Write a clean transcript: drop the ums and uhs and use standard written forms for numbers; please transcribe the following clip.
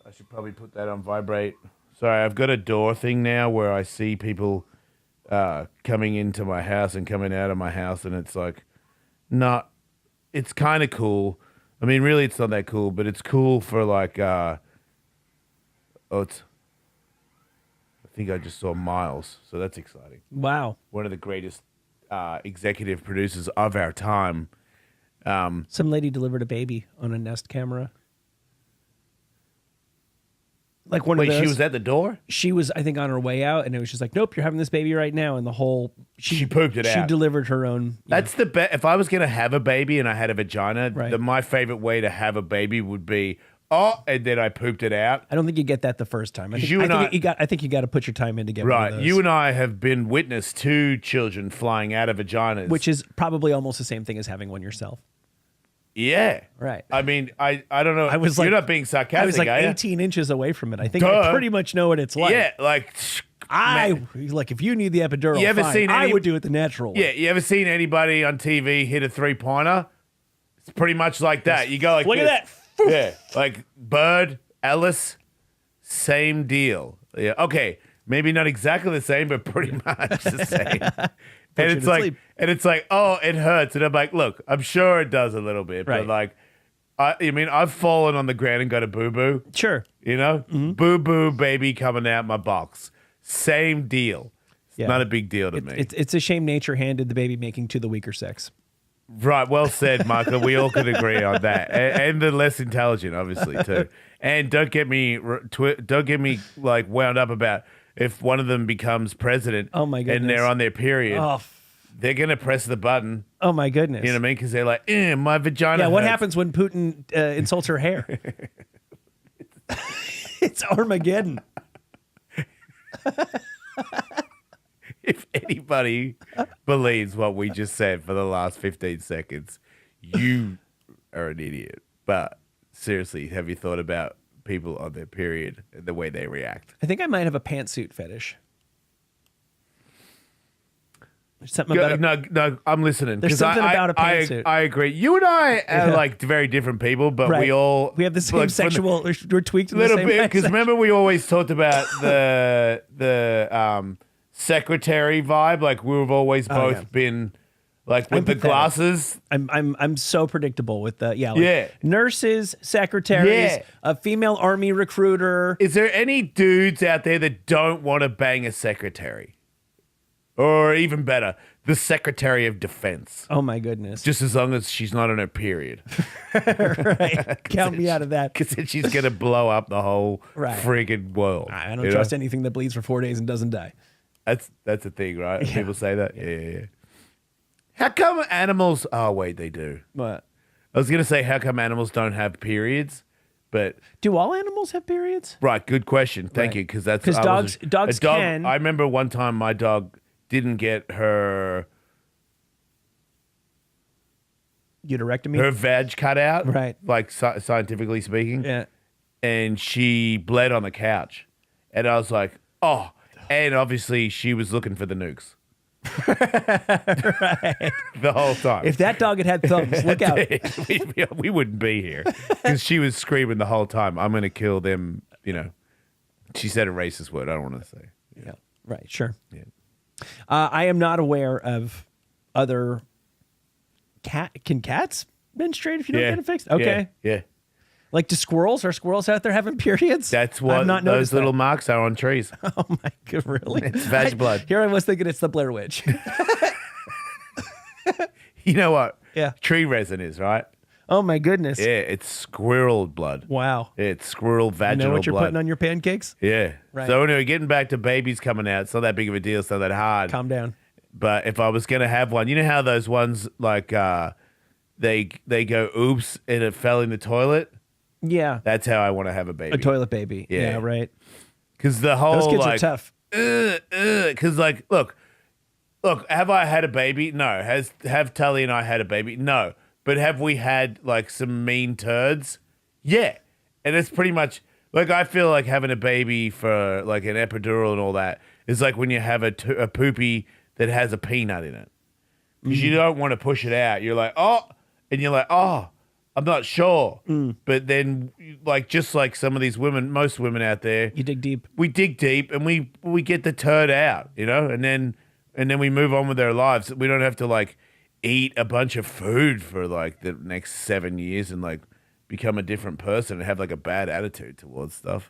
I should probably put that on vibrate. Sorry, I've got a door thing now where I see people coming into my house and coming out of my house, and it's like, not. It's kind of cool. I mean, really, it's not that cool, but it's cool for like. I think I just saw Miles, so that's exciting. Wow. One of the greatest executive producers of our time. Some lady delivered a baby on a Nest camera. Like one Wait, of those. she was at the door? She was, I think, on her way out, and it was just like, nope, you're having this baby right now. And the whole She pooped it out. She delivered her own. That's the best. If I was going to have a baby and I had a vagina, Right. my favorite way to have a baby would be, and then I pooped it out. I don't think you get that the first time. I think You and I- you got to put your time in to get one Right. of those. You and I have been witness to children flying out of vaginas. Which is probably almost the same thing as having one yourself. yeah. Right. I mean, I don't know. I was You're like- not being sarcastic, I was like are you? 18 inches away from it. I think I Duh. pretty much know what it's like. Yeah, like... Like if you need the epidural, You ever fine. seen I any- would do it the natural way. Yeah, you ever seen anybody on TV hit a three-pointer? It's pretty much like that. You go like Look this. at that. Yeah, like Bird, Ellis, same deal. Yeah, okay, maybe not exactly the same, but pretty much the same. you and to sleep. it's like, oh, it hurts, and I'm like, look, I'm sure it does a little bit, Right. but like, I mean, I've fallen on the ground and got a boo boo. Sure. You know, boo boo baby coming out my box. Same deal. It's Yeah. not a big deal to me. It's a shame nature handed the baby making to the weaker sex. Right, well said, Michael. We all could agree on that, and the less intelligent, obviously, too. And don't get me like wound up about if one of them becomes president. Oh, my And goodness. they're on their period. Oh, They're gonna press the button. oh my goodness. You know what I mean? Because they're like, my vagina. Yeah, what hurts." happens when Putin insults her hair? It's Armageddon. If anybody believes what we just said for the last 15 seconds, you are an idiot. But seriously, have you thought about people on their period and the way they react? I think I might have a pantsuit fetish. There's something about it. No, I'm listening. There's 'Cause something about a I pantsuit. I agree. You and I are Yeah. like very different people, but Right. we have the same like, from sexual. We're tweaked in the little same bit because way. remember we always talked about the secretary vibe. Like we've always both yeah. been like with the Empathetic. glasses. I'm so predictable with the Yeah. nurses, secretaries, Yeah. a female army recruiter. Is there any dudes out there that don't want to bang a secretary? Or even better, the Secretary of Defense. Oh my goodness! Just as long as she's not on her period. Right. Count me out of that. Because then she's going to blow up the whole Right. friggin' world. I don't you trust know? anything that bleeds for 4 days and doesn't die. That's a thing, right? People say that? Yeah. How come animals... Oh, wait, they do. But I was going to say, how come animals don't have periods? But... do all animals have periods? Right, good question. Thank Right. you, because that's... 'Cause I was- dogs a dog, can. I remember one time my dog didn't get her Uterectomy. vag cut out. Right. Like, scientifically speaking. Yeah. And she bled on the couch. And I was like, oh. And obviously she was looking for the nukes. Right. The whole time. If that dog had thumbs, look out. we wouldn't be here. Because she was screaming the whole time, I'm going to kill them, you know. She said a racist word. I don't want to say. Yeah. Right. Sure. Yeah. I am not aware of other Can cats menstruate if you don't get it fixed? Okay. Yeah. Like, do squirrels? Are squirrels out there having periods? That's I've what not those noticed little that. marks are on trees. Oh my god! Really? It's vag blood. Here I was thinking it's the Blair Witch. You know what? Yeah. Tree resin is, right? Oh my goodness! Yeah, it's squirrel blood. Wow. It's squirrel You vaginal know what you're blood. putting on your pancakes? Yeah. Right. So anyway, getting back to babies coming out, it's not that big of a deal. It's not that hard. Calm down. But if I was going to have one, you know how those ones, like, they go, oops, and it fell in the toilet? Yeah. That's how I want to have a baby. A toilet baby. Yeah. Yeah, right. Because the whole, Those kids like, are tough. Because, like, look, have I had a baby? No. Have Tully and I had a baby? No. But have we had, like, some mean turds? Yeah. And it's pretty much, like, I feel like having a baby for, like, an epidural and all that is like when you have a poopy that has a peanut in it. Because you don't want to push it out. You're like, oh. And you're like, oh. I'm not sure. But then, like, just like some of these women, most women out there, You dig deep. we dig deep and we get the turd out, you know, and then we move on with our lives. We don't have to like eat a bunch of food for like the next 7 years and like become a different person and have like a bad attitude towards stuff.